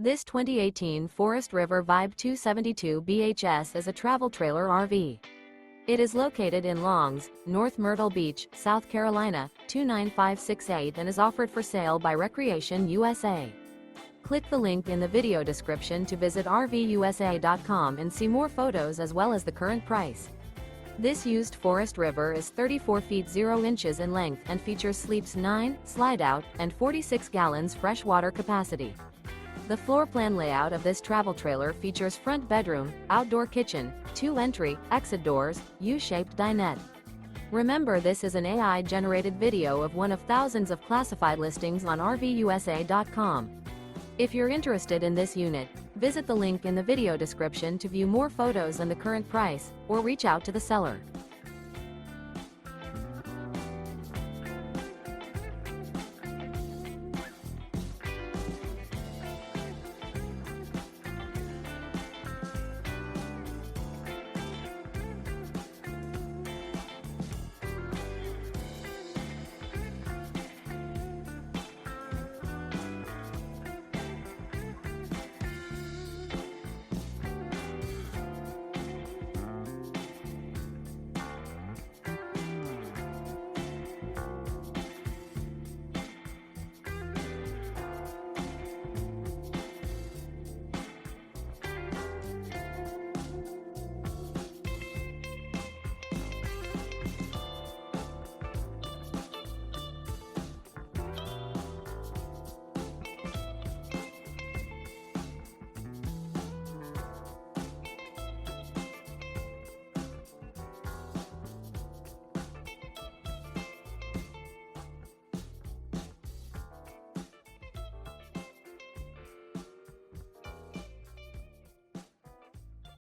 This 2018 Forest River Vibe 272 BHS is a travel trailer RV. It is located in Longs, North Myrtle Beach, South Carolina, 29568 and is offered for sale by Recreation USA. Click the link in the video description to visit RVUSA.com and see more photos as well as the current price. This used Forest River is 34 feet 0 inches in length and features sleeps 9, slide-out, and 46 gallons freshwater capacity. The floor plan layout of this travel trailer features front bedroom, outdoor kitchen, 2 entry, exit doors, U-shaped dinette. Remember, this is an AI-generated video of one of thousands of classified listings on RVUSA.com. If you're interested in this unit, visit the link in the video description to view more photos and the current price, or reach out to the seller.